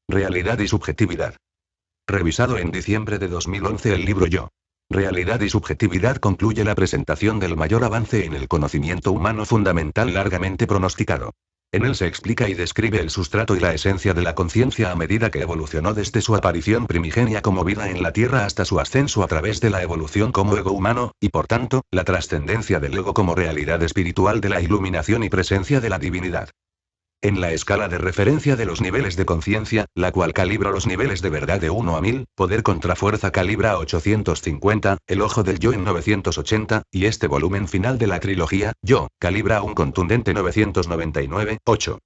Realidad y subjetividad. Revisado en diciembre de 2011 el libro Yo. Realidad y subjetividad concluye la presentación del mayor avance en el conocimiento humano fundamental largamente pronosticado. En él se explica y describe el sustrato y la esencia de la conciencia a medida que evolucionó desde su aparición primigenia como vida en la Tierra hasta su ascenso a través de la evolución como ego humano, y por tanto, la trascendencia del ego como realidad espiritual de la iluminación y presencia de la divinidad. En la escala de referencia de los niveles de conciencia, la cual calibra los niveles de verdad de 1 a 1000, poder contra fuerza calibra a 850, el ojo del yo en 980, y este volumen final de la trilogía, Yo, calibra a un contundente 999, 8.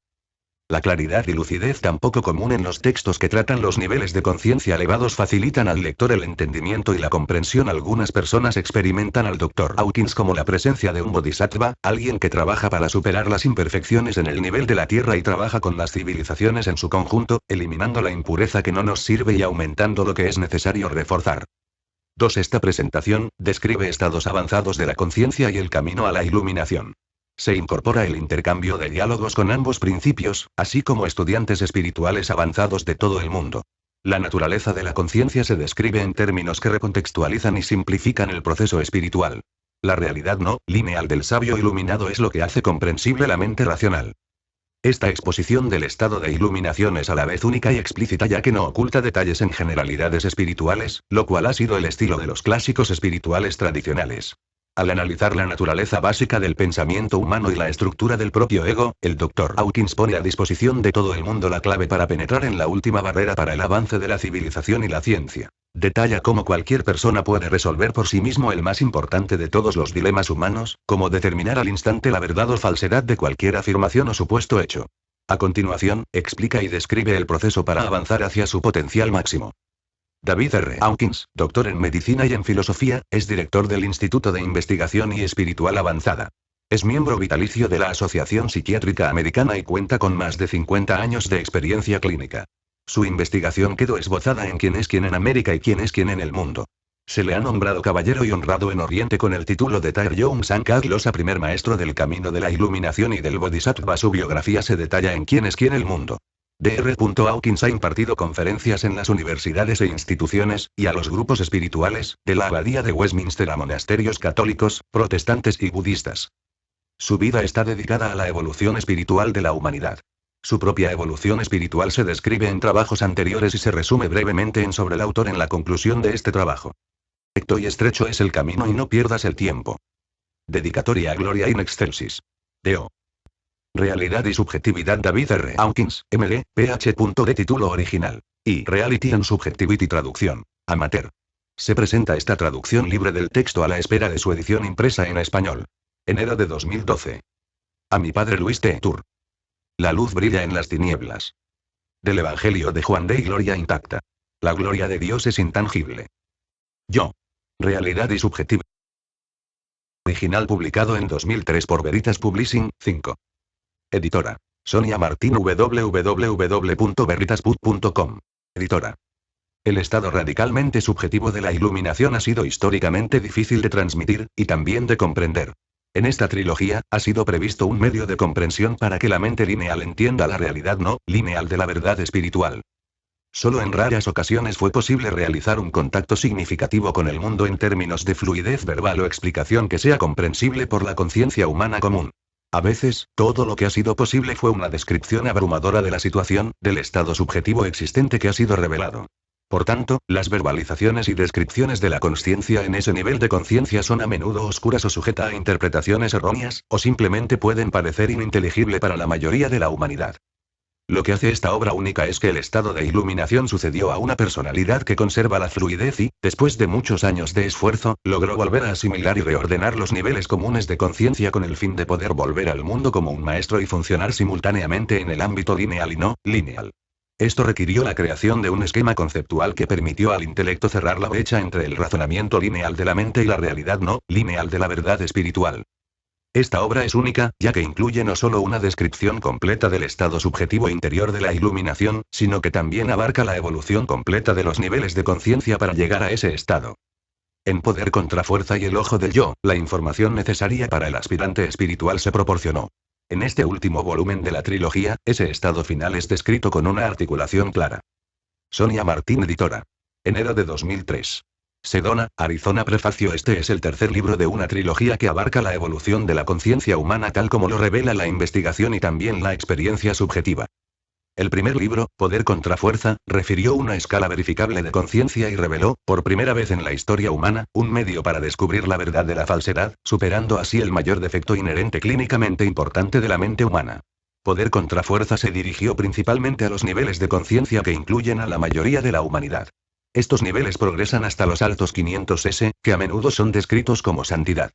La claridad y lucidez tan poco común en los textos que tratan los niveles de conciencia elevados facilitan al lector el entendimiento y la comprensión. Algunas personas experimentan al Dr. Hawkins como la presencia de un bodhisattva, alguien que trabaja para superar las imperfecciones en el nivel de la Tierra y trabaja con las civilizaciones en su conjunto, eliminando la impureza que no nos sirve y aumentando lo que es necesario reforzar. 2. Esta presentación describe estados avanzados de la conciencia y el camino a la iluminación. Se incorpora el intercambio de diálogos con ambos principios, así como estudiantes espirituales avanzados de todo el mundo. La naturaleza de la conciencia se describe en términos que recontextualizan y simplifican el proceso espiritual. La realidad no lineal del sabio iluminado es lo que hace comprensible la mente racional. Esta exposición del estado de iluminación es a la vez única y explícita ya que no oculta detalles en generalidades espirituales, lo cual ha sido el estilo de los clásicos espirituales tradicionales. Al analizar la naturaleza básica del pensamiento humano y la estructura del propio ego, el Dr. Hawkins pone a disposición de todo el mundo la clave para penetrar en la última barrera para el avance de la civilización y la ciencia. Detalla cómo cualquier persona puede resolver por sí mismo el más importante de todos los dilemas humanos, cómo determinar al instante la verdad o falsedad de cualquier afirmación o supuesto hecho. A continuación, explica y describe el proceso para avanzar hacia su potencial máximo. David R. Hawkins, doctor en medicina y en filosofía, es director del Instituto de Investigación y Espiritual Avanzada. Es miembro vitalicio de la Asociación Psiquiátrica Americana y cuenta con más de 50 años de experiencia clínica. Su investigación quedó esbozada en Quién es quién en América y Quién es quién en el mundo. Se le ha nombrado caballero y honrado en Oriente con el título de Tayom Sankar Glosa, primer maestro del camino de la iluminación y del Bodhisattva. Su biografía se detalla en Quién es quién el mundo. Dr. Hawkins ha impartido conferencias en las universidades e instituciones, y a los grupos espirituales, de la abadía de Westminster a monasterios católicos, protestantes y budistas. Su vida está dedicada a la evolución espiritual de la humanidad. Su propia evolución espiritual se describe en trabajos anteriores y se resume brevemente en sobre el autor en la conclusión de este trabajo. Recto y estrecho es el camino y no pierdas el tiempo. Dedicatoria a Gloria in Excelsis. Deo. Realidad y subjetividad. David R. Hawkins, MD, Ph.D. Título original. Y Reality and Subjectivity. Traducción. Amateur. Se presenta esta traducción libre del texto a la espera de su edición impresa en español. Enero de 2012. A mi padre Luis T. Tour. La luz brilla en las tinieblas. Del Evangelio de Juan de Gloria intacta. La gloria de Dios es intangible. Yo. Realidad y subjetividad. Original publicado en 2003 por Veritas Publishing, 5. Editora. Sonia Martín www.veritasbook.com. Editora. El estado radicalmente subjetivo de la iluminación ha sido históricamente difícil de transmitir, y también de comprender. En esta trilogía, ha sido previsto un medio de comprensión para que la mente lineal entienda la realidad no lineal de la verdad espiritual. Solo en raras ocasiones fue posible realizar un contacto significativo con el mundo en términos de fluidez verbal o explicación que sea comprensible por la conciencia humana común. A veces, todo lo que ha sido posible fue una descripción abrumadora de la situación, del estado subjetivo existente que ha sido revelado. Por tanto, las verbalizaciones y descripciones de la consciencia en ese nivel de conciencia son a menudo oscuras o sujetas a interpretaciones erróneas, o simplemente pueden parecer ininteligible para la mayoría de la humanidad. Lo que hace esta obra única es que el estado de iluminación sucedió a una personalidad que conserva la fluidez y, después de muchos años de esfuerzo, logró volver a asimilar y reordenar los niveles comunes de conciencia con el fin de poder volver al mundo como un maestro y funcionar simultáneamente en el ámbito lineal y no lineal. Esto requirió la creación de un esquema conceptual que permitió al intelecto cerrar la brecha entre el razonamiento lineal de la mente y la realidad no lineal de la verdad espiritual. Esta obra es única, ya que incluye no solo una descripción completa del estado subjetivo interior de la iluminación, sino que también abarca la evolución completa de los niveles de conciencia para llegar a ese estado. En Poder contra Fuerza y el Ojo del Yo, la información necesaria para el aspirante espiritual se proporcionó. En este último volumen de la trilogía, ese estado final es descrito con una articulación clara. Sonia Martín, editora. Enero de 2003. Sedona, Arizona. Prefacio. Este es el tercer libro de una trilogía que abarca la evolución de la conciencia humana tal como lo revela la investigación y también la experiencia subjetiva. El primer libro, Poder contra Fuerza, refirió una escala verificable de conciencia y reveló, por primera vez en la historia humana, un medio para descubrir la verdad de la falsedad, superando así el mayor defecto inherente clínicamente importante de la mente humana. Poder contra Fuerza se dirigió principalmente a los niveles de conciencia que incluyen a la mayoría de la humanidad. Estos niveles progresan hasta los altos 500S, que a menudo son descritos como santidad.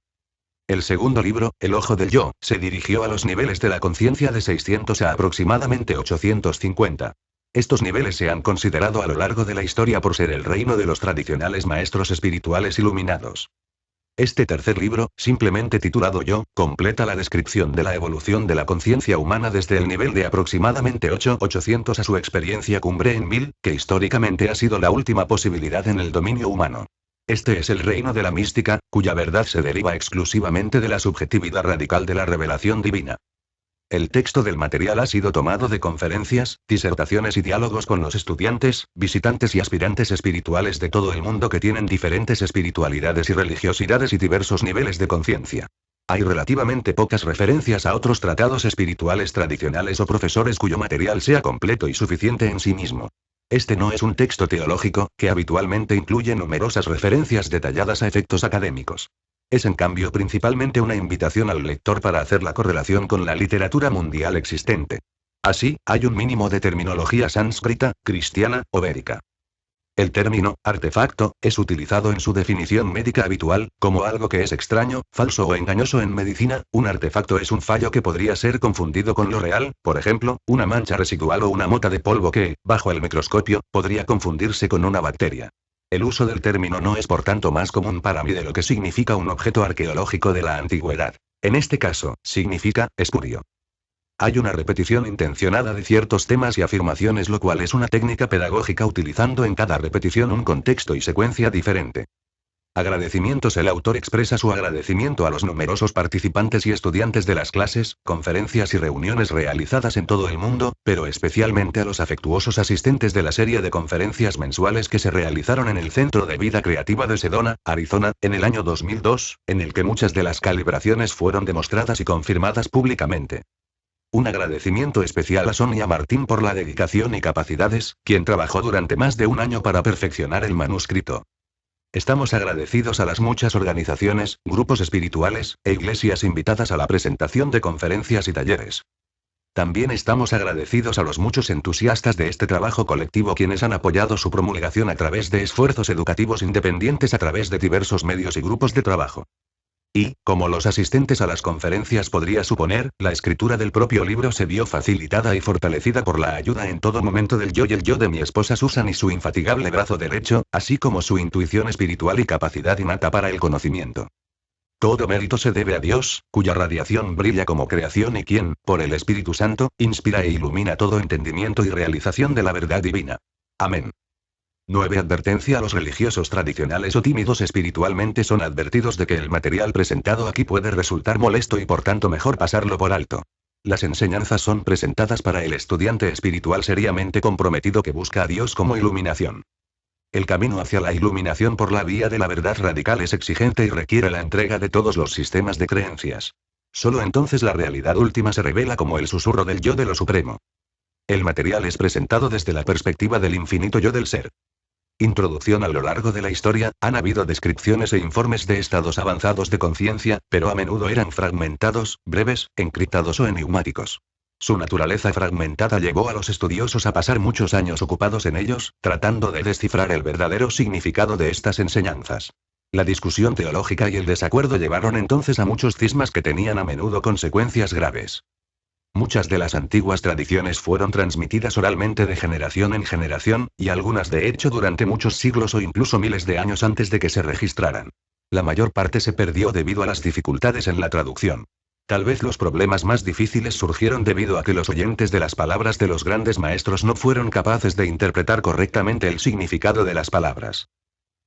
El segundo libro, El Ojo del Yo, se dirigió a los niveles de la conciencia de 600 a aproximadamente 850. Estos niveles se han considerado a lo largo de la historia por ser el reino de los tradicionales maestros espirituales iluminados. Este tercer libro, simplemente titulado Yo, completa la descripción de la evolución de la conciencia humana desde el nivel de aproximadamente 800 a su experiencia cumbre en 1000, que históricamente ha sido la última posibilidad en el dominio humano. Este es el reino de la mística, cuya verdad se deriva exclusivamente de la subjetividad radical de la revelación divina. El texto del material ha sido tomado de conferencias, disertaciones y diálogos con los estudiantes, visitantes y aspirantes espirituales de todo el mundo que tienen diferentes espiritualidades y religiosidades y diversos niveles de conciencia. Hay relativamente pocas referencias a otros tratados espirituales tradicionales o profesores cuyo material sea completo y suficiente en sí mismo. Este no es un texto teológico, que habitualmente incluye numerosas referencias detalladas a efectos académicos. Es en cambio principalmente una invitación al lector para hacer la correlación con la literatura mundial existente. Así, hay un mínimo de terminología sánscrita, cristiana, o védica. El término, artefacto, es utilizado en su definición médica habitual, como algo que es extraño, falso o engañoso en medicina. Un artefacto es un fallo que podría ser confundido con lo real, por ejemplo, una mancha residual o una mota de polvo que, bajo el microscopio, podría confundirse con una bacteria. El uso del término no es por tanto más común para mí de lo que significa un objeto arqueológico de la antigüedad. En este caso, significa, espurio. Hay una repetición intencionada de ciertos temas y afirmaciones, lo cual es una técnica pedagógica utilizando en cada repetición un contexto y secuencia diferente. Agradecimientos. El autor expresa su agradecimiento a los numerosos participantes y estudiantes de las clases, conferencias y reuniones realizadas en todo el mundo, pero especialmente a los afectuosos asistentes de la serie de conferencias mensuales que se realizaron en el Centro de Vida Creativa de Sedona, Arizona, en el año 2002, en el que muchas de las calibraciones fueron demostradas y confirmadas públicamente. Un agradecimiento especial a Sonia Martín por la dedicación y capacidades, quien trabajó durante más de un año para perfeccionar el manuscrito. Estamos agradecidos a las muchas organizaciones, grupos espirituales, e iglesias invitadas a la presentación de conferencias y talleres. También estamos agradecidos a los muchos entusiastas de este trabajo colectivo quienes han apoyado su promulgación a través de esfuerzos educativos independientes a través de diversos medios y grupos de trabajo. Y, como los asistentes a las conferencias podría suponer, la escritura del propio libro se vio facilitada y fortalecida por la ayuda en todo momento del yo y el yo de mi esposa Susan y su infatigable brazo derecho, así como su intuición espiritual y capacidad innata para el conocimiento. Todo mérito se debe a Dios, cuya radiación brilla como creación y quien, por el Espíritu Santo, inspira e ilumina todo entendimiento y realización de la verdad divina. Amén. 9. Advertencia. A los religiosos tradicionales o tímidos espiritualmente son advertidos de que el material presentado aquí puede resultar molesto y por tanto mejor pasarlo por alto. Las enseñanzas son presentadas para el estudiante espiritual seriamente comprometido que busca a Dios como iluminación. El camino hacia la iluminación por la vía de la verdad radical es exigente y requiere la entrega de todos los sistemas de creencias. Solo entonces la realidad última se revela como el susurro del yo de lo supremo. El material es presentado desde la perspectiva del infinito yo del ser. Introducción. A lo largo de la historia, han habido descripciones e informes de estados avanzados de conciencia, pero a menudo eran fragmentados, breves, encriptados o enigmáticos. Su naturaleza fragmentada llevó a los estudiosos a pasar muchos años ocupados en ellos, tratando de descifrar el verdadero significado de estas enseñanzas. La discusión teológica y el desacuerdo llevaron entonces a muchos cismas que tenían a menudo consecuencias graves. Muchas de las antiguas tradiciones fueron transmitidas oralmente de generación en generación, y algunas de hecho durante muchos siglos o incluso miles de años antes de que se registraran. La mayor parte se perdió debido a las dificultades en la traducción. Tal vez los problemas más difíciles surgieron debido a que los oyentes de las palabras de los grandes maestros no fueron capaces de interpretar correctamente el significado de las palabras.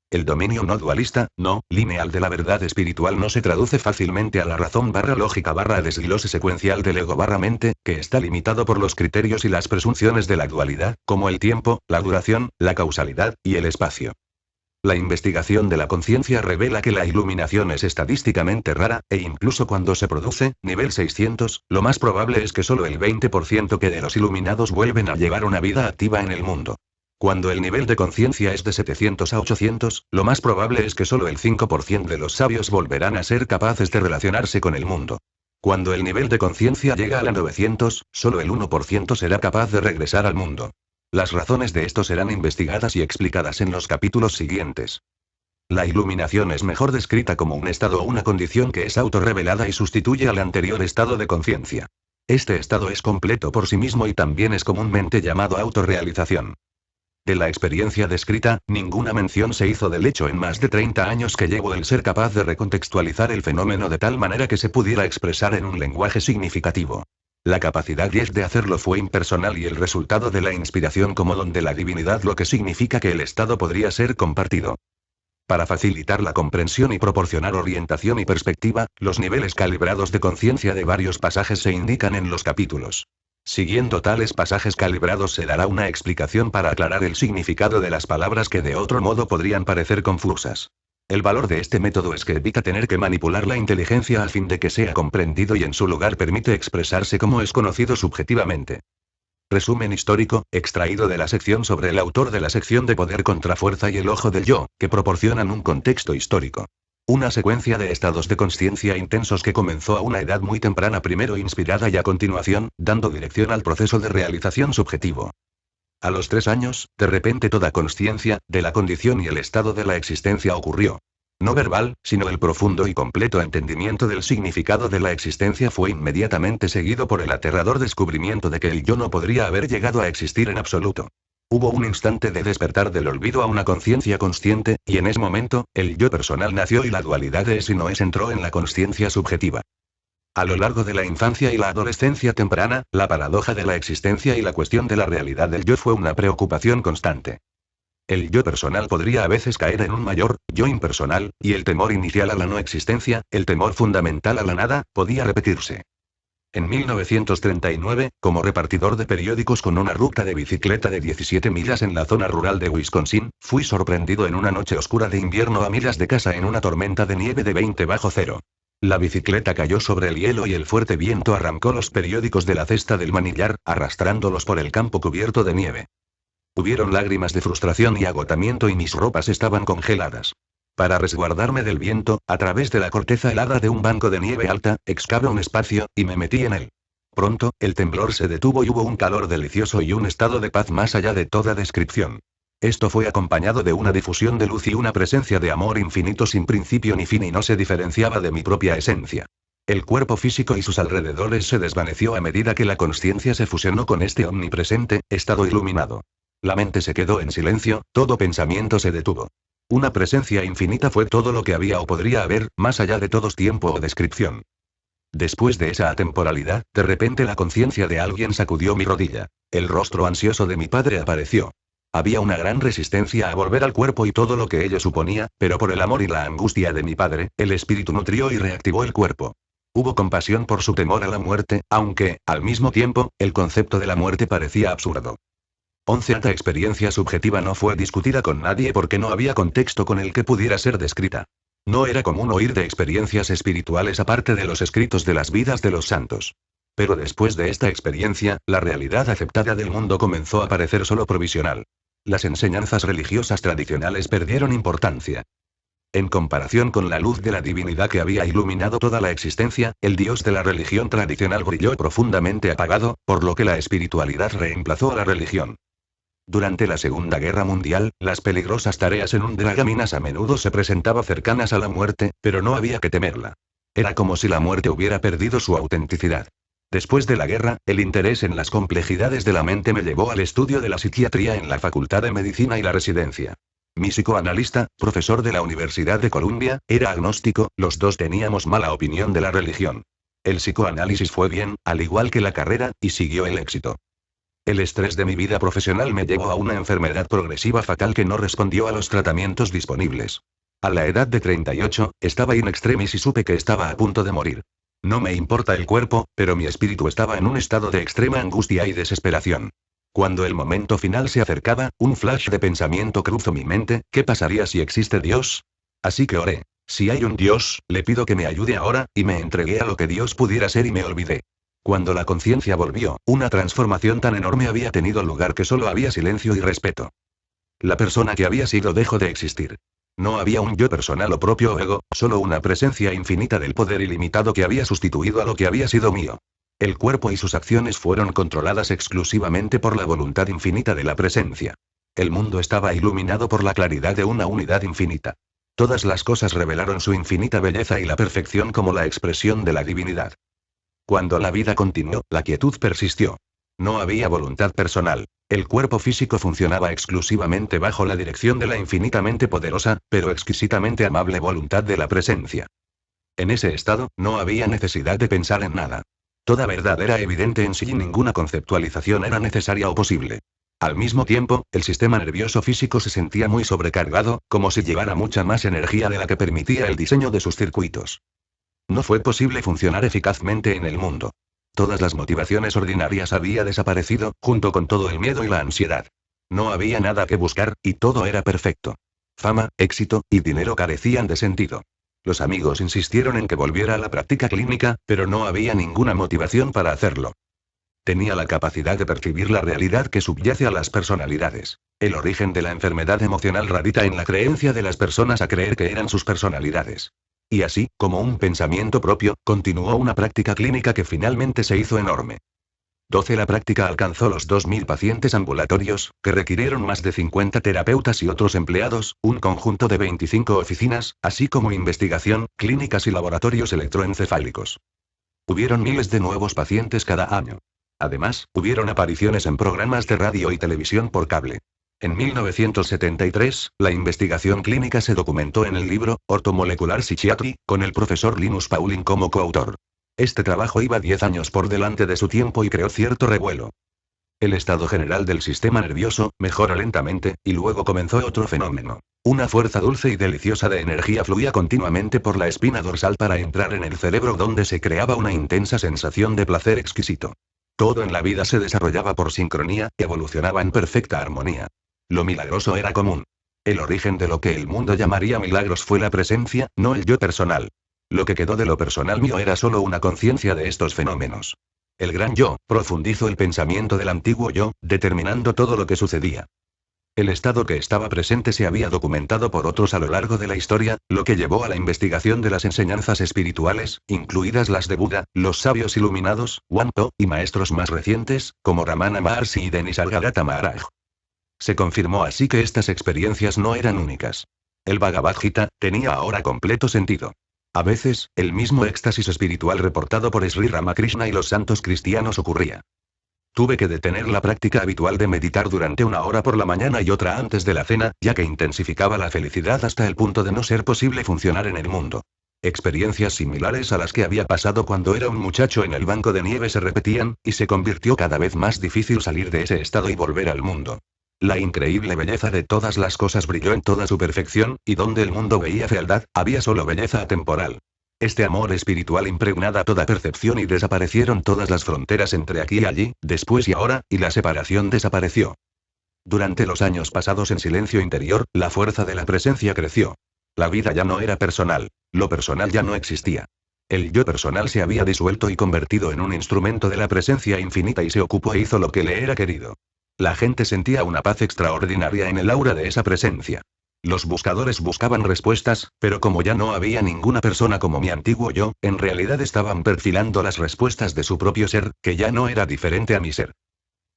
El dominio no dualista, no lineal de la verdad espiritual no se traduce fácilmente a la razón lógica desglose secuencial del ego mente, que está limitado por los criterios y las presunciones de la dualidad, como el tiempo, la duración, la causalidad, y el espacio. La investigación de la conciencia revela que la iluminación es estadísticamente rara, e incluso cuando se produce, nivel 600, lo más probable es que solo el 20% que de los iluminados vuelven a llevar una vida activa en el mundo. Cuando el nivel de conciencia es de 700 a 800, lo más probable es que solo el 5% de los sabios volverán a ser capaces de relacionarse con el mundo. Cuando el nivel de conciencia llega a la 900, solo el 1% será capaz de regresar al mundo. Las razones de esto serán investigadas y explicadas en los capítulos siguientes. La iluminación es mejor descrita como un estado o una condición que es autorrevelada y sustituye al anterior estado de conciencia. Este estado es completo por sí mismo y también es comúnmente llamado autorrealización. De la experiencia descrita, ninguna mención se hizo del hecho en más de 30 años que llevo el ser capaz de recontextualizar el fenómeno de tal manera que se pudiera expresar en un lenguaje significativo. La capacidad de hacerlo fue impersonal y el resultado de la inspiración como don de la divinidad, lo que significa que el estado podría ser compartido. Para facilitar la comprensión y proporcionar orientación y perspectiva, los niveles calibrados de conciencia de varios pasajes se indican en los capítulos. Siguiendo tales pasajes calibrados se dará una explicación para aclarar el significado de las palabras que de otro modo podrían parecer confusas. El valor de este método es que evita tener que manipular la inteligencia a fin de que sea comprendido y en su lugar permite expresarse como es conocido subjetivamente. Resumen histórico, extraído de la sección sobre el autor de la sección de Poder contra Fuerza y el Ojo del Yo, que proporcionan un contexto histórico. Una secuencia de estados de consciencia intensos que comenzó a una edad muy temprana, primero inspirada y a continuación, dando dirección al proceso de realización subjetivo. A los 3 años, de repente toda consciencia, de la condición y el estado de la existencia ocurrió. No verbal, sino el profundo y completo entendimiento del significado de la existencia fue inmediatamente seguido por el aterrador descubrimiento de que el yo no podría haber llegado a existir en absoluto. Hubo un instante de despertar del olvido a una conciencia consciente, y en ese momento, el yo personal nació y la dualidad de es y no es entró en la consciencia subjetiva. A lo largo de la infancia y la adolescencia temprana, la paradoja de la existencia y la cuestión de la realidad del yo fue una preocupación constante. El yo personal podría a veces caer en un mayor yo impersonal, y el temor inicial a la no existencia, el temor fundamental a la nada, podía repetirse. En 1939, como repartidor de periódicos con una ruta de bicicleta de 17 millas en la zona rural de Wisconsin, fui sorprendido en una noche oscura de invierno a millas de casa en una tormenta de nieve de 20 bajo cero. La bicicleta cayó sobre el hielo y el fuerte viento arrancó los periódicos de la cesta del manillar, arrastrándolos por el campo cubierto de nieve. Hubieron lágrimas de frustración y agotamiento y mis ropas estaban congeladas. Para resguardarme del viento, a través de la corteza helada de un banco de nieve alta, excavé un espacio, y me metí en él. Pronto, el temblor se detuvo y hubo un calor delicioso y un estado de paz más allá de toda descripción. Esto fue acompañado de una difusión de luz y una presencia de amor infinito sin principio ni fin y no se diferenciaba de mi propia esencia. El cuerpo físico y sus alrededores se desvaneció a medida que la consciencia se fusionó con este omnipresente estado iluminado. La mente se quedó en silencio, todo pensamiento se detuvo. Una presencia infinita fue todo lo que había o podría haber, más allá de todo tiempo o descripción. Después de esa atemporalidad, de repente la conciencia de alguien sacudió mi rodilla. El rostro ansioso de mi padre apareció. Había una gran resistencia a volver al cuerpo y todo lo que ello suponía, pero por el amor y la angustia de mi padre, el espíritu nutrió y reactivó el cuerpo. Hubo compasión por su temor a la muerte, aunque, al mismo tiempo, el concepto de la muerte parecía absurdo. 11. Esta experiencia subjetiva no fue discutida con nadie porque no había contexto con el que pudiera ser descrita. No era común oír de experiencias espirituales aparte de los escritos de las vidas de los santos. Pero después de esta experiencia, la realidad aceptada del mundo comenzó a parecer solo provisional. Las enseñanzas religiosas tradicionales perdieron importancia. En comparación con la luz de la divinidad que había iluminado toda la existencia, el dios de la religión tradicional brilló profundamente apagado, por lo que la espiritualidad reemplazó a la religión. Durante la Segunda Guerra Mundial, las peligrosas tareas en un dragaminas a menudo se presentaban cercanas a la muerte, pero no había que temerla. Era como si la muerte hubiera perdido su autenticidad. Después de la guerra, el interés en las complejidades de la mente me llevó al estudio de la psiquiatría en la Facultad de Medicina y la residencia. Mi psicoanalista, profesor de la Universidad de Columbia, era agnóstico, los dos teníamos mala opinión de la religión. El psicoanálisis fue bien, al igual que la carrera, y siguió el éxito. El estrés de mi vida profesional me llevó a una enfermedad progresiva fatal que no respondió a los tratamientos disponibles. A la edad de 38, estaba in extremis y supe que estaba a punto de morir. No me importa el cuerpo, pero mi espíritu estaba en un estado de extrema angustia y desesperación. Cuando el momento final se acercaba, un flash de pensamiento cruzó mi mente: ¿qué pasaría si existe Dios? Así que oré. Si hay un Dios, le pido que me ayude ahora, y me entregué a lo que Dios pudiera ser y me olvidé. Cuando la conciencia volvió, una transformación tan enorme había tenido lugar que solo había silencio y respeto. La persona que había sido dejó de existir. No había un yo personal o propio ego, solo una presencia infinita del poder ilimitado que había sustituido a lo que había sido mío. El cuerpo y sus acciones fueron controladas exclusivamente por la voluntad infinita de la presencia. El mundo estaba iluminado por la claridad de una unidad infinita. Todas las cosas revelaron su infinita belleza y la perfección como la expresión de la divinidad. Cuando la vida continuó, la quietud persistió. No había voluntad personal. El cuerpo físico funcionaba exclusivamente bajo la dirección de la infinitamente poderosa, pero exquisitamente amable voluntad de la presencia. En ese estado, no había necesidad de pensar en nada. Toda verdad era evidente en sí y ninguna conceptualización era necesaria o posible. Al mismo tiempo, el sistema nervioso físico se sentía muy sobrecargado, como si llevara mucha más energía de la que permitía el diseño de sus circuitos. No fue posible funcionar eficazmente en el mundo. Todas las motivaciones ordinarias habían desaparecido, junto con todo el miedo y la ansiedad. No había nada que buscar, y todo era perfecto. Fama, éxito, y dinero carecían de sentido. Los amigos insistieron en que volviera a la práctica clínica, pero no había ninguna motivación para hacerlo. Tenía la capacidad de percibir la realidad que subyace a las personalidades. El origen de la enfermedad emocional radica en la creencia de las personas a creer que eran sus personalidades. Y así, como un pensamiento propio, continuó una práctica clínica que finalmente se hizo enorme. 12. La práctica alcanzó los 2000 pacientes ambulatorios, que requirieron más de 50 terapeutas y otros empleados, un conjunto de 25 oficinas, así como investigación, clínicas y laboratorios electroencefálicos. Hubieron miles de nuevos pacientes cada año. Además, hubieron apariciones en programas de radio y televisión por cable. En 1973, la investigación clínica se documentó en el libro Orthomolecular Psychiatry, con el profesor Linus Pauling como coautor. Este trabajo iba 10 años por delante de su tiempo y creó cierto revuelo. El estado general del sistema nervioso mejoró lentamente, y luego comenzó otro fenómeno. Una fuerza dulce y deliciosa de energía fluía continuamente por la espina dorsal para entrar en el cerebro, donde se creaba una intensa sensación de placer exquisito. Todo en la vida se desarrollaba por sincronía, evolucionaba en perfecta armonía. Lo milagroso era común. El origen de lo que el mundo llamaría milagros fue la presencia, no el yo personal. Lo que quedó de lo personal mío era solo una conciencia de estos fenómenos. El gran yo profundizó el pensamiento del antiguo yo, determinando todo lo que sucedía. El estado que estaba presente se había documentado por otros a lo largo de la historia, lo que llevó a la investigación de las enseñanzas espirituales, incluidas las de Buda, los sabios iluminados, Wan To, y maestros más recientes, como Ramana Maharshi y Nisargadatta Maharaj. Se confirmó así que estas experiencias no eran únicas. El Bhagavad Gita tenía ahora completo sentido. A veces, el mismo éxtasis espiritual reportado por Sri Ramakrishna y los santos cristianos ocurría. Tuve que detener la práctica habitual de meditar durante 1 hora por la mañana y otra antes de la cena, ya que intensificaba la felicidad hasta el punto de no ser posible funcionar en el mundo. Experiencias similares a las que había pasado cuando era un muchacho en el banco de nieve se repetían, y se convirtió cada vez más difícil salir de ese estado y volver al mundo. La increíble belleza de todas las cosas brilló en toda su perfección, y donde el mundo veía fealdad, había solo belleza atemporal. Este amor espiritual impregnaba toda percepción y desaparecieron todas las fronteras entre aquí y allí, después y ahora, y la separación desapareció. Durante los años pasados en silencio interior, la fuerza de la presencia creció. La vida ya no era personal. Lo personal ya no existía. El yo personal se había disuelto y convertido en un instrumento de la presencia infinita y se ocupó e hizo lo que le era querido. La gente sentía una paz extraordinaria en el aura de esa presencia. Los buscadores buscaban respuestas, pero como ya no había ninguna persona como mi antiguo yo, en realidad estaban perfilando las respuestas de su propio ser, que ya no era diferente a mi ser.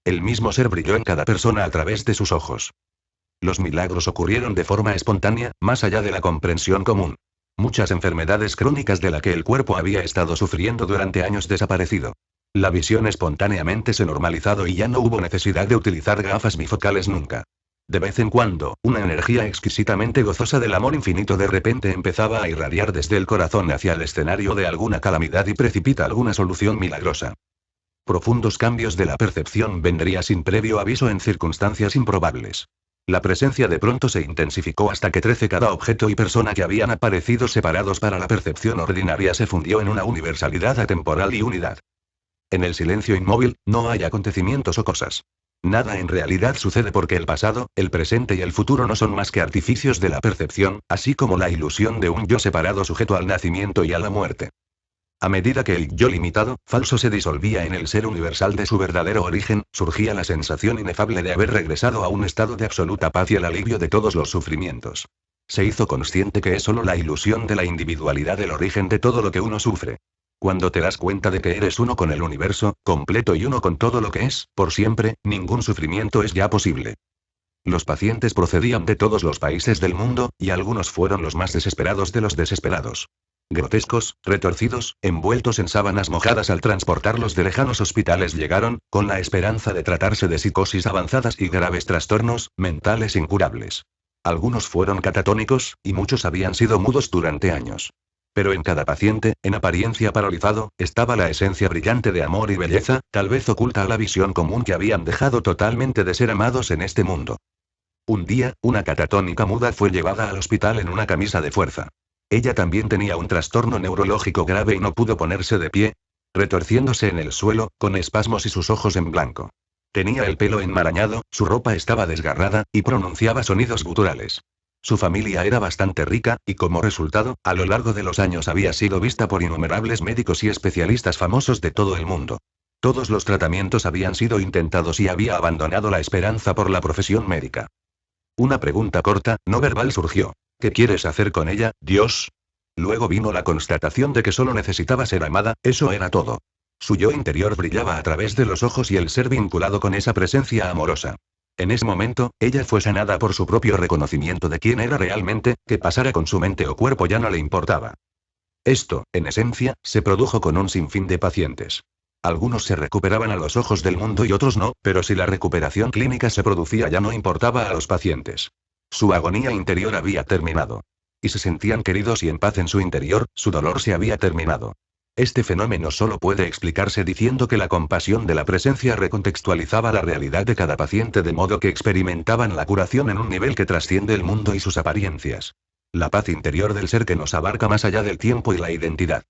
El mismo ser brilló en cada persona a través de sus ojos. Los milagros ocurrieron de forma espontánea, más allá de la comprensión común. Muchas enfermedades crónicas de las que el cuerpo había estado sufriendo durante años desaparecido. La visión espontáneamente se normalizó y ya no hubo necesidad de utilizar gafas bifocales nunca. De vez en cuando, una energía exquisitamente gozosa del amor infinito de repente empezaba a irradiar desde el corazón hacia el escenario de alguna calamidad y precipita alguna solución milagrosa. Profundos cambios de la percepción vendría sin previo aviso en circunstancias improbables. La presencia de pronto se intensificó hasta que 13 cada objeto y persona que habían aparecido separados para la percepción ordinaria se fundió en una universalidad atemporal y unidad. En el silencio inmóvil, no hay acontecimientos o cosas. Nada en realidad sucede porque el pasado, el presente y el futuro no son más que artificios de la percepción, así como la ilusión de un yo separado sujeto al nacimiento y a la muerte. A medida que el yo limitado, falso se disolvía en el ser universal de su verdadero origen, surgía la sensación inefable de haber regresado a un estado de absoluta paz y el alivio de todos los sufrimientos. Se hizo consciente que es solo la ilusión de la individualidad el origen de todo lo que uno sufre. Cuando te das cuenta de que eres uno con el universo, completo y uno con todo lo que es, por siempre, ningún sufrimiento es ya posible. Los pacientes procedían de todos los países del mundo, y algunos fueron los más desesperados de los desesperados. Grotescos, retorcidos, envueltos en sábanas mojadas al transportarlos de lejanos hospitales llegaron, con la esperanza de tratarse de psicosis avanzadas y graves trastornos mentales incurables. Algunos fueron catatónicos, y muchos habían sido mudos durante años. Pero en cada paciente, en apariencia paralizado, estaba la esencia brillante de amor y belleza, tal vez oculta a la visión común que habían dejado totalmente de ser amados en este mundo. Un día, una catatónica muda fue llevada al hospital en una camisa de fuerza. Ella también tenía un trastorno neurológico grave y no pudo ponerse de pie, retorciéndose en el suelo, con espasmos y sus ojos en blanco. Tenía el pelo enmarañado, su ropa estaba desgarrada, y pronunciaba sonidos guturales. Su familia era bastante rica, y como resultado, a lo largo de los años había sido vista por innumerables médicos y especialistas famosos de todo el mundo. Todos los tratamientos habían sido intentados y había abandonado la esperanza por la profesión médica. Una pregunta corta, no verbal surgió. ¿Qué quieres hacer con ella, Dios? Luego vino la constatación de que solo necesitaba ser amada, eso era todo. Su yo interior brillaba a través de los ojos y el ser vinculado con esa presencia amorosa. En ese momento, ella fue sanada por su propio reconocimiento de quién era realmente, que pasara con su mente o cuerpo ya no le importaba. Esto, en esencia, se produjo con un sinfín de pacientes. Algunos se recuperaban a los ojos del mundo y otros no, pero si la recuperación clínica se producía ya no importaba a los pacientes. Su agonía interior había terminado. Y se sentían queridos y en paz en su interior, su dolor se había terminado. Este fenómeno solo puede explicarse diciendo que la compasión de la presencia recontextualizaba la realidad de cada paciente de modo que experimentaban la curación en un nivel que trasciende el mundo y sus apariencias. La paz interior del ser que nos abarca más allá del tiempo y la identidad.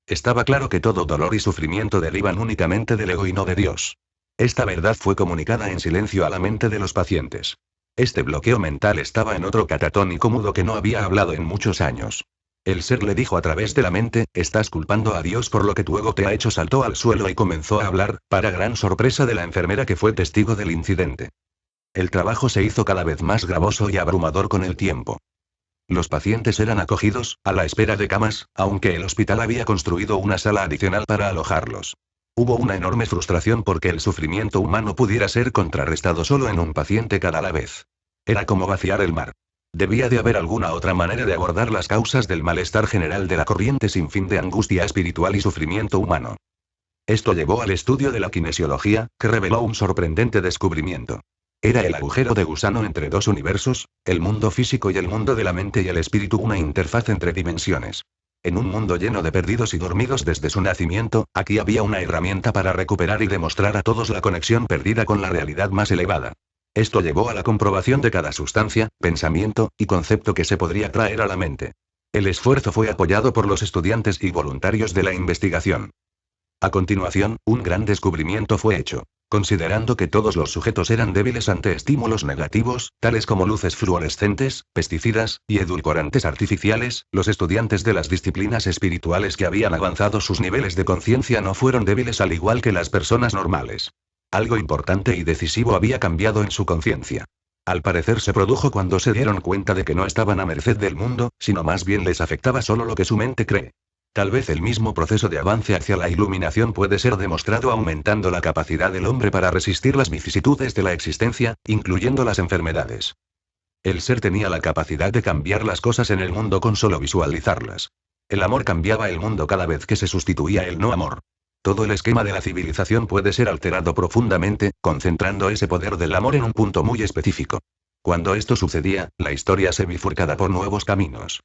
Estaba claro que todo dolor y sufrimiento derivan únicamente del ego y no de Dios. Esta verdad fue comunicada en silencio a la mente de los pacientes. Este bloqueo mental estaba en otro catatónico mudo que no había hablado en muchos años. El ser le dijo a través de la mente, estás culpando a Dios por lo que tu ego te ha hecho. Saltó al suelo y comenzó a hablar, para gran sorpresa de la enfermera que fue testigo del incidente. El trabajo se hizo cada vez más gravoso y abrumador con el tiempo. Los pacientes eran acogidos, a la espera de camas, aunque el hospital había construido una sala adicional para alojarlos. Hubo una enorme frustración porque el sufrimiento humano pudiera ser contrarrestado solo en un paciente cada vez. Era como vaciar el mar. Debía de haber alguna otra manera de abordar las causas del malestar general de la corriente sin fin de angustia espiritual y sufrimiento humano. Esto llevó al estudio de la kinesiología, que reveló un sorprendente descubrimiento. Era el agujero de gusano entre dos universos, el mundo físico y el mundo de la mente y el espíritu, una interfaz entre dimensiones. En un mundo lleno de perdidos y dormidos desde su nacimiento, aquí había una herramienta para recuperar y demostrar a todos la conexión perdida con la realidad más elevada. Esto llevó a la comprobación de cada sustancia, pensamiento, y concepto que se podría traer a la mente. El esfuerzo fue apoyado por los estudiantes y voluntarios de la investigación. A continuación, un gran descubrimiento fue hecho. Considerando que todos los sujetos eran débiles ante estímulos negativos, tales como luces fluorescentes, pesticidas, y edulcorantes artificiales, los estudiantes de las disciplinas espirituales que habían avanzado sus niveles de conciencia no fueron débiles al igual que las personas normales. Algo importante y decisivo había cambiado en su conciencia. Al parecer se produjo cuando se dieron cuenta de que no estaban a merced del mundo, sino más bien les afectaba solo lo que su mente cree. Tal vez el mismo proceso de avance hacia la iluminación puede ser demostrado aumentando la capacidad del hombre para resistir las vicisitudes de la existencia, incluyendo las enfermedades. El ser tenía la capacidad de cambiar las cosas en el mundo con solo visualizarlas. El amor cambiaba el mundo cada vez que se sustituía el no amor. Todo el esquema de la civilización puede ser alterado profundamente, concentrando ese poder del amor en un punto muy específico. Cuando esto sucedía, la historia se bifurcaba por nuevos caminos.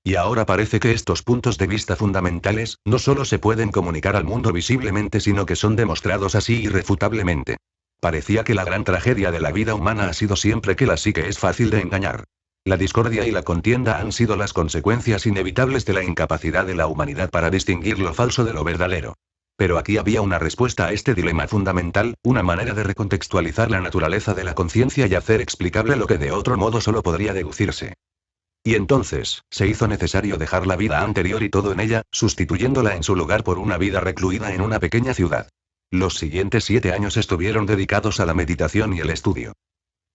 Y ahora parece que estos puntos de vista fundamentales, no solo se pueden comunicar al mundo visiblemente, sino que son demostrados así irrefutablemente. Parecía que la gran tragedia de la vida humana ha sido siempre que la psique es fácil de engañar. La discordia y la contienda han sido las consecuencias inevitables de la incapacidad de la humanidad para distinguir lo falso de lo verdadero. Pero aquí había una respuesta a este dilema fundamental, una manera de recontextualizar la naturaleza de la conciencia y hacer explicable lo que de otro modo solo podría deducirse. Y entonces, se hizo necesario dejar la vida anterior y todo en ella, sustituyéndola en su lugar por una vida recluida en una pequeña ciudad. Los siguientes 7 años estuvieron dedicados a la meditación y el estudio.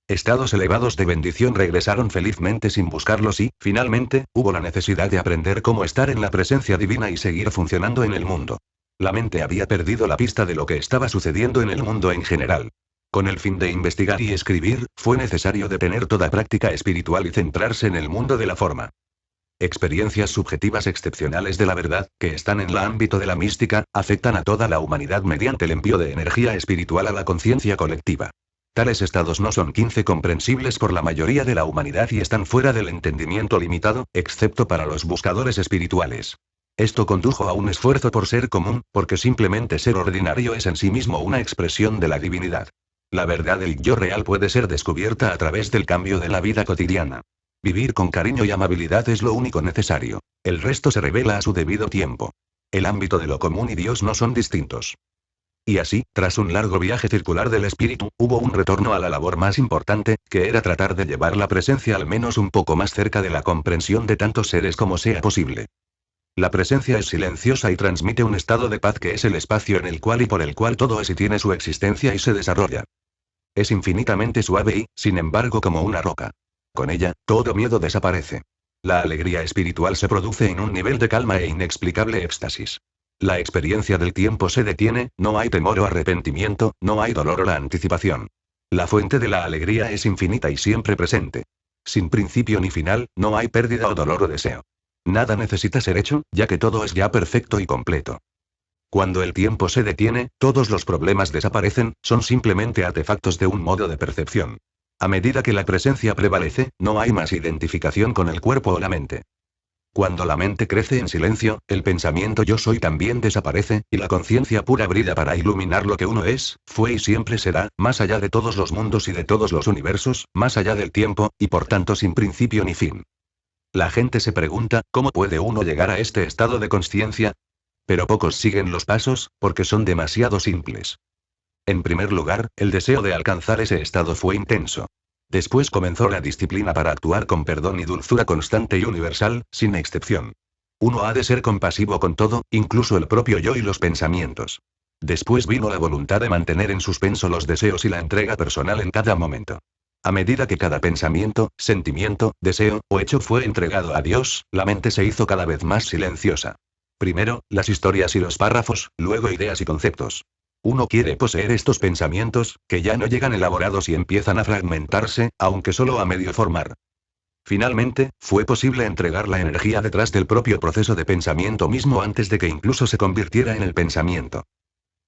Estados elevados de bendición regresaron felizmente sin buscarlos y, finalmente, hubo la necesidad de aprender cómo estar en la presencia divina y seguir funcionando en el mundo. La mente había perdido la pista de lo que estaba sucediendo en el mundo en general. Con el fin de investigar y escribir, fue necesario detener toda práctica espiritual y centrarse en el mundo de la forma. Experiencias subjetivas excepcionales de la verdad, que están en el ámbito de la mística, afectan a toda la humanidad mediante el envío de energía espiritual a la conciencia colectiva. Tales estados no son comprensibles por la mayoría de la humanidad y están fuera del entendimiento limitado, excepto para los buscadores espirituales. Esto condujo a un esfuerzo por ser común, porque simplemente ser ordinario es en sí mismo una expresión de la divinidad. La verdad del yo real puede ser descubierta a través del cambio de la vida cotidiana. Vivir con cariño y amabilidad es lo único necesario. El resto se revela a su debido tiempo. El ámbito de lo común y Dios no son distintos. Y así, tras un largo viaje circular del espíritu, hubo un retorno a la labor más importante, que era tratar de llevar la presencia al menos un poco más cerca de la comprensión de tantos seres como sea posible. La presencia es silenciosa y transmite un estado de paz que es el espacio en el cual y por el cual todo es y tiene su existencia y se desarrolla. Es infinitamente suave y, sin embargo, como una roca. Con ella, todo miedo desaparece. La alegría espiritual se produce en un nivel de calma e inexplicable éxtasis. La experiencia del tiempo se detiene, no hay temor o arrepentimiento, no hay dolor o la anticipación. La fuente de la alegría es infinita y siempre presente. Sin principio ni final, no hay pérdida o dolor o deseo. Nada necesita ser hecho, ya que todo es ya perfecto y completo. Cuando el tiempo se detiene, todos los problemas desaparecen, son simplemente artefactos de un modo de percepción. A medida que la presencia prevalece, no hay más identificación con el cuerpo o la mente. Cuando la mente crece en silencio, el pensamiento yo soy también desaparece, y la conciencia pura brilla para iluminar lo que uno es, fue y siempre será, más allá de todos los mundos y de todos los universos, más allá del tiempo, y por tanto sin principio ni fin. La gente se pregunta, ¿cómo puede uno llegar a este estado de consciencia? Pero pocos siguen los pasos, porque son demasiado simples. En primer lugar, el deseo de alcanzar ese estado fue intenso. Después comenzó la disciplina para actuar con perdón y dulzura constante y universal, sin excepción. Uno ha de ser compasivo con todo, incluso el propio yo y los pensamientos. Después vino la voluntad de mantener en suspenso los deseos y la entrega personal en cada momento. A medida que cada pensamiento, sentimiento, deseo o hecho fue entregado a Dios, la mente se hizo cada vez más silenciosa. Primero, las historias y los párrafos, luego ideas y conceptos. Uno quiere poseer estos pensamientos, que ya no llegan elaborados y empiezan a fragmentarse, aunque solo a medio formar. Finalmente, fue posible entregar la energía detrás del propio proceso de pensamiento mismo antes de que incluso se convirtiera en el pensamiento.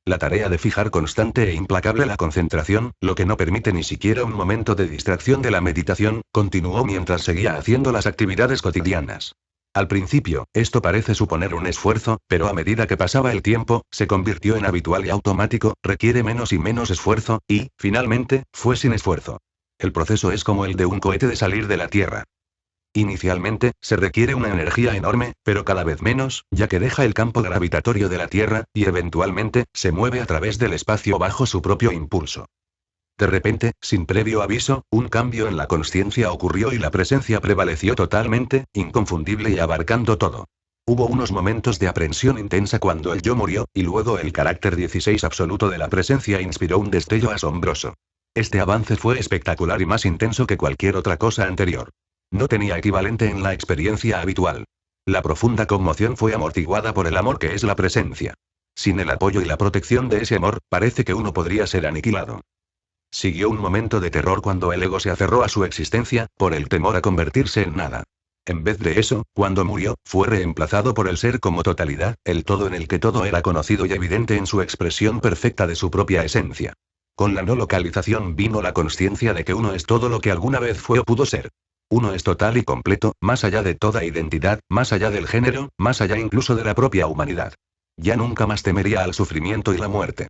La tarea de fijar constante e implacable la concentración, lo que no permite ni siquiera un momento de distracción de la meditación, continuó mientras seguía haciendo las actividades cotidianas. Al principio, esto parece suponer un esfuerzo, pero a medida que pasaba el tiempo, se convirtió en habitual y automático, requiere menos y menos esfuerzo, y, finalmente, fue sin esfuerzo. El proceso es como el de un cohete de salir de la Tierra. Inicialmente, se requiere una energía enorme, pero cada vez menos, ya que deja el campo gravitatorio de la Tierra, y eventualmente, se mueve a través del espacio bajo su propio impulso. De repente, sin previo aviso, un cambio en la consciencia ocurrió y la presencia prevaleció totalmente, inconfundible y abarcando todo. Hubo unos momentos de aprensión intensa cuando el yo murió, y luego el carácter 16 absoluto de la presencia inspiró un destello asombroso. Este avance fue espectacular y más intenso que cualquier otra cosa anterior. No tenía equivalente en la experiencia habitual. La profunda conmoción fue amortiguada por el amor que es la presencia. Sin el apoyo y la protección de ese amor, parece que uno podría ser aniquilado. Siguió un momento de terror cuando el ego se aferró a su existencia, por el temor a convertirse en nada. En vez de eso, cuando murió, fue reemplazado por el ser como totalidad, el todo en el que todo era conocido y evidente en su expresión perfecta de su propia esencia. Con la no localización vino la consciencia de que uno es todo lo que alguna vez fue o pudo ser. Uno es total y completo, más allá de toda identidad, más allá del género, más allá incluso de la propia humanidad. Ya nunca más temería al sufrimiento y la muerte.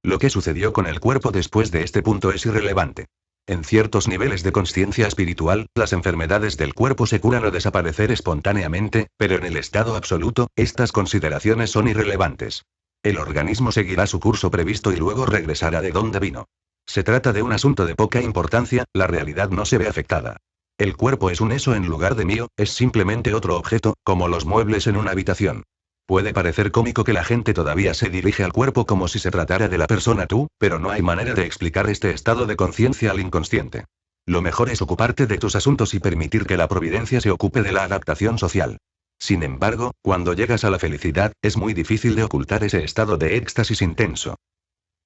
Lo que sucedió con el cuerpo después de este punto es irrelevante. En ciertos niveles de conciencia espiritual, las enfermedades del cuerpo se curan o desaparecer espontáneamente, pero en el estado absoluto, estas consideraciones son irrelevantes. El organismo seguirá su curso previsto y luego regresará de donde vino. Se trata de un asunto de poca importancia, la realidad no se ve afectada. El cuerpo es un eso en lugar de mío, es simplemente otro objeto, como los muebles en una habitación. Puede parecer cómico que la gente todavía se dirige al cuerpo como si se tratara de la persona tú, pero no hay manera de explicar este estado de conciencia al inconsciente. Lo mejor es ocuparte de tus asuntos y permitir que la providencia se ocupe de la adaptación social. Sin embargo, cuando llegas a la felicidad, es muy difícil de ocultar ese estado de éxtasis intenso.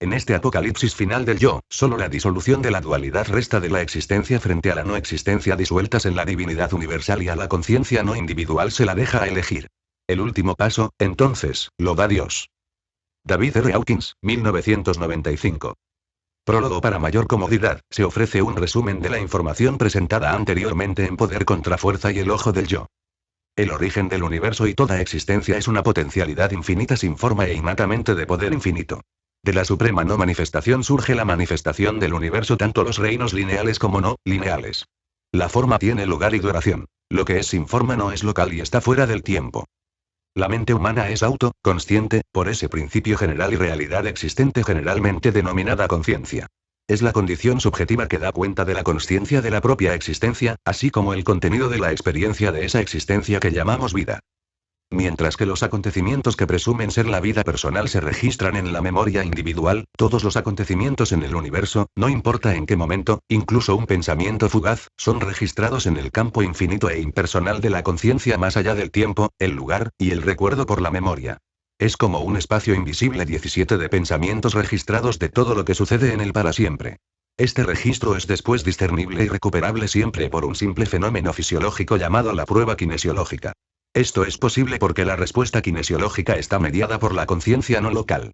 En este apocalipsis final del yo, solo la disolución de la dualidad resta de la existencia frente a la no existencia disueltas en la divinidad universal y a la conciencia no individual se la deja a elegir. El último paso, entonces, lo da Dios. David R. Hawkins, 1995. Prólogo. Para mayor comodidad, se ofrece un resumen de la información presentada anteriormente en Poder contra Fuerza y el Ojo del Yo. El origen del universo y toda existencia es una potencialidad infinita sin forma e innatamente de poder infinito. De la suprema no manifestación surge la manifestación del universo, tanto los reinos lineales como no lineales. La forma tiene lugar y duración. Lo que es sin forma no es local y está fuera del tiempo. La mente humana es consciente, por ese principio general y realidad existente generalmente denominada conciencia. Es la condición subjetiva que da cuenta de la consciencia de la propia existencia, así como el contenido de la experiencia de esa existencia que llamamos vida. Mientras que los acontecimientos que presumen ser la vida personal se registran en la memoria individual, todos los acontecimientos en el universo, no importa en qué momento, incluso un pensamiento fugaz, son registrados en el campo infinito e impersonal de la conciencia más allá del tiempo, el lugar, y el recuerdo por la memoria. Es como un espacio invisible 17 de pensamientos registrados de todo lo que sucede en él para siempre. Este registro es después discernible y recuperable siempre por un simple fenómeno fisiológico llamado la prueba kinesiológica. Esto es posible porque la respuesta kinesiológica está mediada por la conciencia no local.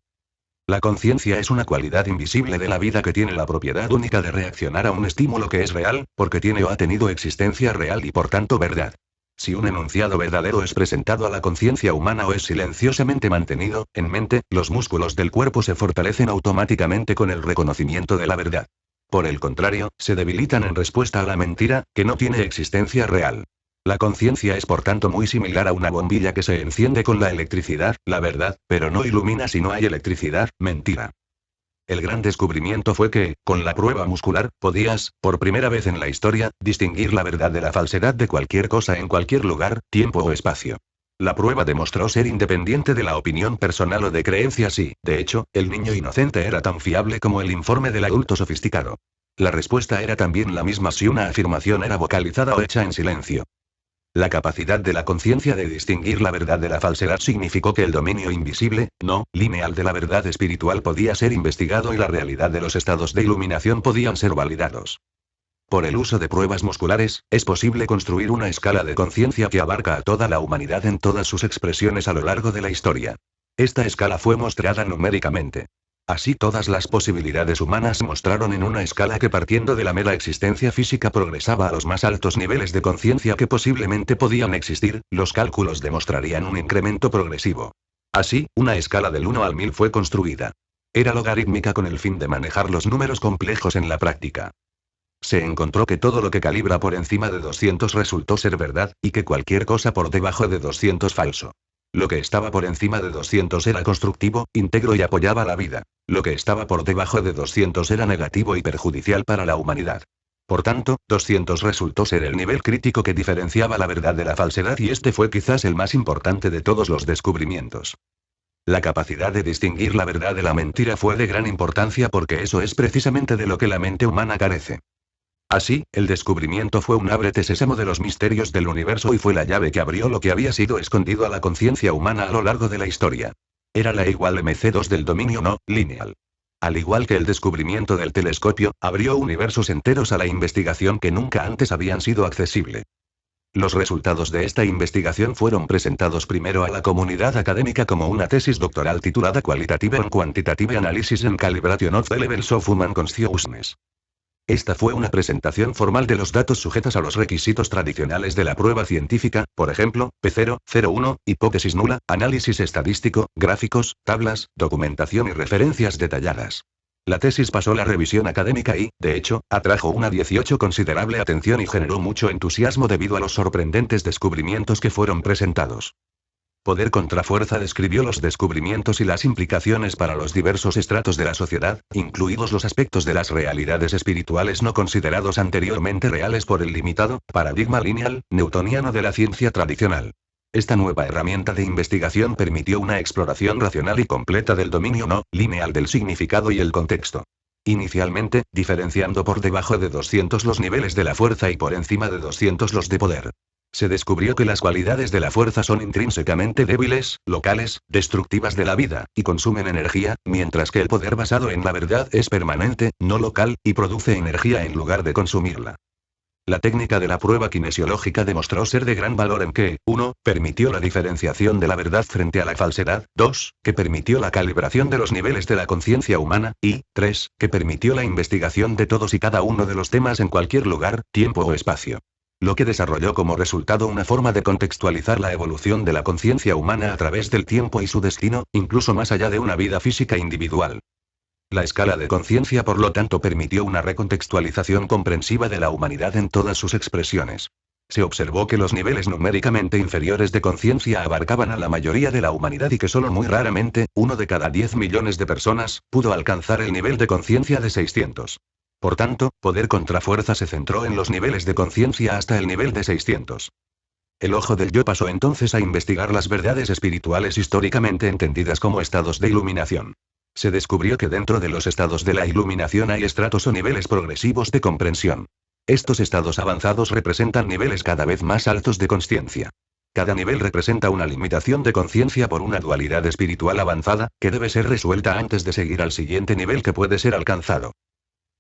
La conciencia es una cualidad invisible de la vida que tiene la propiedad única de reaccionar a un estímulo que es real, porque tiene o ha tenido existencia real y por tanto verdad. Si un enunciado verdadero es presentado a la conciencia humana o es silenciosamente mantenido en mente, los músculos del cuerpo se fortalecen automáticamente con el reconocimiento de la verdad. Por el contrario, se debilitan en respuesta a la mentira, que no tiene existencia real. La conciencia es por tanto muy similar a una bombilla que se enciende con la electricidad, la verdad, pero no ilumina si no hay electricidad, mentira. El gran descubrimiento fue que, con la prueba muscular, podías, por primera vez en la historia, distinguir la verdad de la falsedad de cualquier cosa en cualquier lugar, tiempo o espacio. La prueba demostró ser independiente de la opinión personal o de creencias y, de hecho, el niño inocente era tan fiable como el informe del adulto sofisticado. La respuesta era también la misma si una afirmación era vocalizada o hecha en silencio. La capacidad de la conciencia de distinguir la verdad de la falsedad significó que el dominio invisible, no lineal de la verdad espiritual podía ser investigado y la realidad de los estados de iluminación podían ser validados. Por el uso de pruebas musculares, es posible construir una escala de conciencia que abarca a toda la humanidad en todas sus expresiones a lo largo de la historia. Esta escala fue mostrada numéricamente. Así todas las posibilidades humanas se mostraron en una escala que partiendo de la mera existencia física progresaba a los más altos niveles de conciencia que posiblemente podían existir, los cálculos demostrarían un incremento progresivo. Así, una escala del 1 al 1000 fue construida. Era logarítmica con el fin de manejar los números complejos en la práctica. Se encontró que todo lo que calibra por encima de 200 resultó ser verdad, y que cualquier cosa por debajo de 200 falso. Lo que estaba por encima de 200 era constructivo, íntegro y apoyaba la vida. Lo que estaba por debajo de 200 era negativo y perjudicial para la humanidad. Por tanto, 200 resultó ser el nivel crítico que diferenciaba la verdad de la falsedad y este fue quizás el más importante de todos los descubrimientos. La capacidad de distinguir la verdad de la mentira fue de gran importancia porque eso es precisamente de lo que la mente humana carece. Así, el descubrimiento fue un ábrete sésamo de los misterios del universo y fue la llave que abrió lo que había sido escondido a la conciencia humana a lo largo de la historia. Era la igual MC2 del dominio no lineal. Al igual que el descubrimiento del telescopio, abrió universos enteros a la investigación que nunca antes habían sido accesible. Los resultados de esta investigación fueron presentados primero a la comunidad académica como una tesis doctoral titulada Qualitative and Quantitative Analysis and Calibration of the Levels of Human Consciousness. Esta fue una presentación formal de los datos sujetos a los requisitos tradicionales de la prueba científica, por ejemplo, P0, 01, hipótesis nula, análisis estadístico, gráficos, tablas, documentación y referencias detalladas. La tesis pasó la revisión académica y, de hecho, atrajo una 18 considerable atención y generó mucho entusiasmo debido a los sorprendentes descubrimientos que fueron presentados. Poder contra Fuerza describió los descubrimientos y las implicaciones para los diversos estratos de la sociedad, incluidos los aspectos de las realidades espirituales no considerados anteriormente reales por el limitado paradigma lineal newtoniano de la ciencia tradicional. Esta nueva herramienta de investigación permitió una exploración racional y completa del dominio no lineal del significado y el contexto. Inicialmente, diferenciando por debajo de 200 los niveles de la fuerza y por encima de 200 los de poder. Se descubrió que las cualidades de la fuerza son intrínsecamente débiles, locales, destructivas de la vida, y consumen energía, mientras que el poder basado en la verdad es permanente, no local, y produce energía en lugar de consumirla. La técnica de la prueba kinesiológica demostró ser de gran valor en que, 1, permitió la diferenciación de la verdad frente a la falsedad, 2, que permitió la calibración de los niveles de la conciencia humana, y 3, que permitió la investigación de todos y cada uno de los temas en cualquier lugar, tiempo o espacio. Lo que desarrolló como resultado una forma de contextualizar la evolución de la conciencia humana a través del tiempo y su destino, incluso más allá de una vida física individual. La escala de conciencia, por lo tanto, permitió una recontextualización comprensiva de la humanidad en todas sus expresiones. Se observó que los niveles numéricamente inferiores de conciencia abarcaban a la mayoría de la humanidad y que solo muy raramente, 1 de cada 10 millones de personas, pudo alcanzar el nivel de conciencia de 600. Por tanto, Poder contra Fuerza se centró en los niveles de conciencia hasta el nivel de 600. El ojo del yo pasó entonces a investigar las verdades espirituales históricamente entendidas como estados de iluminación. Se descubrió que dentro de los estados de la iluminación hay estratos o niveles progresivos de comprensión. Estos estados avanzados representan niveles cada vez más altos de consciencia. Cada nivel representa una limitación de conciencia por una dualidad espiritual avanzada, que debe ser resuelta antes de seguir al siguiente nivel que puede ser alcanzado.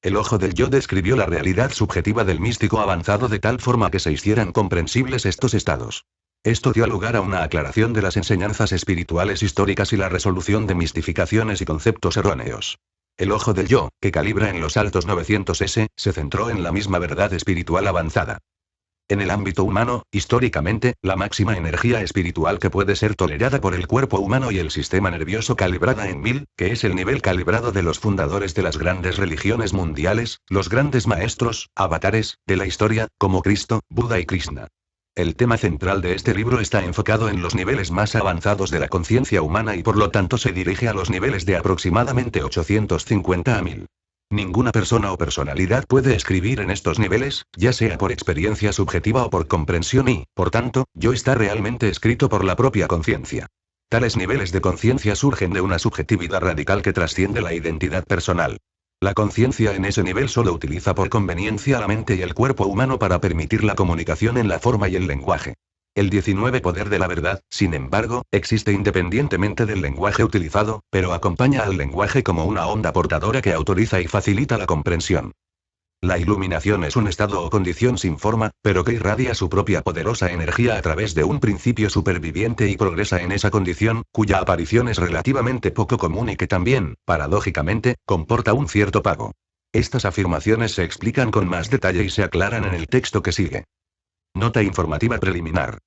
El ojo del yo describió la realidad subjetiva del místico avanzado de tal forma que se hicieran comprensibles estos estados. Esto dio lugar a una aclaración de las enseñanzas espirituales históricas y la resolución de mistificaciones y conceptos erróneos. El ojo del yo, que calibra en los altos 900S, se centró en la misma verdad espiritual avanzada. En el ámbito humano, históricamente, la máxima energía espiritual que puede ser tolerada por el cuerpo humano y el sistema nervioso calibrada en 1000, que es el nivel calibrado de los fundadores de las grandes religiones mundiales, los grandes maestros, avatares, de la historia, como Cristo, Buda y Krishna. El tema central de este libro está enfocado en los niveles más avanzados de la conciencia humana y por lo tanto se dirige a los niveles de aproximadamente 850 a 1000. Ninguna persona o personalidad puede escribir en estos niveles, ya sea por experiencia subjetiva o por comprensión y, por tanto, yo está realmente escrito por la propia conciencia. Tales niveles de conciencia surgen de una subjetividad radical que trasciende la identidad personal. La conciencia en ese nivel solo utiliza por conveniencia la mente y el cuerpo humano para permitir la comunicación en la forma y el lenguaje. El 19 poder de la verdad, sin embargo, existe independientemente del lenguaje utilizado, pero acompaña al lenguaje como una onda portadora que autoriza y facilita la comprensión. La iluminación es un estado o condición sin forma, pero que irradia su propia poderosa energía a través de un principio superviviente y progresa en esa condición, cuya aparición es relativamente poco común y que también, paradójicamente, comporta un cierto pago. Estas afirmaciones se explican con más detalle y se aclaran en el texto que sigue. Nota informativa preliminar.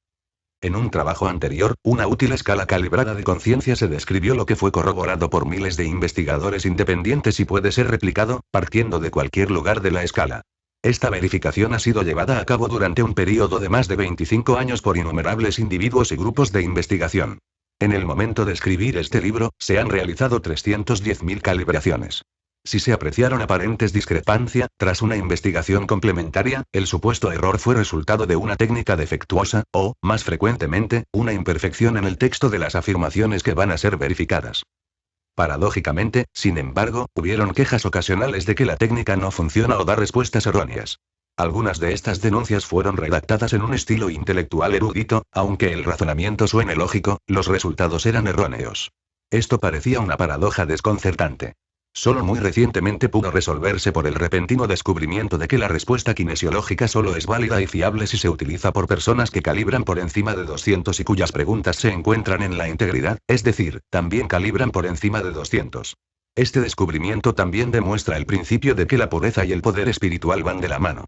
En un trabajo anterior, una útil escala calibrada de conciencia se describió, lo que fue corroborado por miles de investigadores independientes y puede ser replicado, partiendo de cualquier lugar de la escala. Esta verificación ha sido llevada a cabo durante un período de más de 25 años por innumerables individuos y grupos de investigación. En el momento de escribir este libro, se han realizado 310.000 calibraciones. Si se apreciaron aparentes discrepancias, tras una investigación complementaria, el supuesto error fue resultado de una técnica defectuosa, o, más frecuentemente, una imperfección en el texto de las afirmaciones que van a ser verificadas. Paradójicamente, sin embargo, hubieron quejas ocasionales de que la técnica no funciona o da respuestas erróneas. Algunas de estas denuncias fueron redactadas en un estilo intelectual erudito, aunque el razonamiento suene lógico, los resultados eran erróneos. Esto parecía una paradoja desconcertante. Solo muy recientemente pudo resolverse por el repentino descubrimiento de que la respuesta kinesiológica solo es válida y fiable si se utiliza por personas que calibran por encima de 200 y cuyas preguntas se encuentran en la integridad, es decir, también calibran por encima de 200. Este descubrimiento también demuestra el principio de que la pureza y el poder espiritual van de la mano.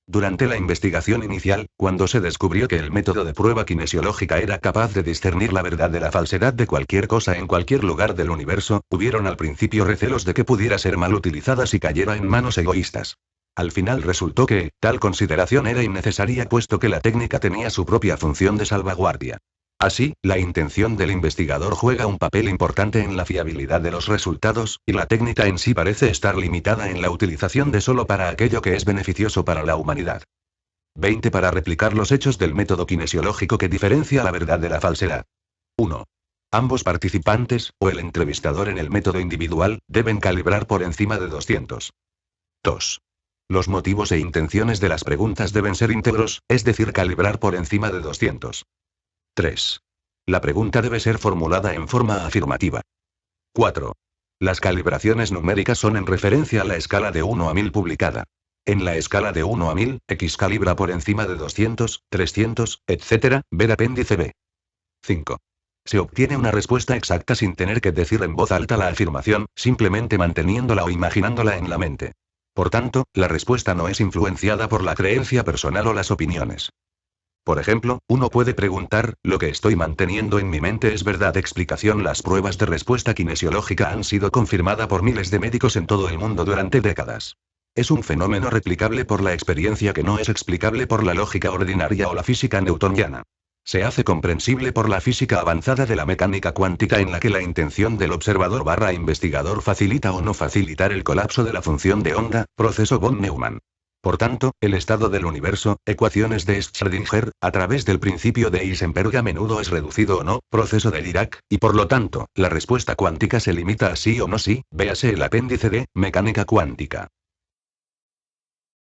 Durante la investigación inicial, cuando se descubrió que el método de prueba kinesiológica era capaz de discernir la verdad de la falsedad de cualquier cosa en cualquier lugar del universo, hubieron al principio recelos de que pudiera ser mal utilizada si cayera en manos egoístas. Al final resultó que, tal consideración era innecesaria puesto que la técnica tenía su propia función de salvaguardia. Así, la intención del investigador juega un papel importante en la fiabilidad de los resultados, y la técnica en sí parece estar limitada en la utilización de solo para aquello que es beneficioso para la humanidad. 20 para replicar los hechos del método kinesiológico que diferencia la verdad de la falsedad. 1. Ambos participantes, o el entrevistador en el método individual, deben calibrar por encima de 200. 2. Los motivos e intenciones de las preguntas deben ser íntegros, es decir, calibrar por encima de 200. 3. La pregunta debe ser formulada en forma afirmativa. 4. Las calibraciones numéricas son en referencia a la escala de 1 a 1000 publicada. En la escala de 1 a 1000, X calibra por encima de 200, 300, etc., ver apéndice B. 5. Se obtiene una respuesta exacta sin tener que decir en voz alta la afirmación, simplemente manteniéndola o imaginándola en la mente. Por tanto, la respuesta no es influenciada por la creencia personal o las opiniones. Por ejemplo, uno puede preguntar, ¿lo que estoy manteniendo en mi mente es verdad? Explicación: las pruebas de respuesta kinesiológica han sido confirmadas por miles de médicos en todo el mundo durante décadas. Es un fenómeno replicable por la experiencia que no es explicable por la lógica ordinaria o la física newtoniana. Se hace comprensible por la física avanzada de la mecánica cuántica, en la que la intención del observador/investigador facilita o no facilitar el colapso de la función de onda, proceso von Neumann. Por tanto, el estado del universo, ecuaciones de Schrödinger, a través del principio de Heisenberg a menudo es reducido o no, proceso de Dirac, y por lo tanto, la respuesta cuántica se limita a sí o no sí, véase el apéndice D, mecánica cuántica.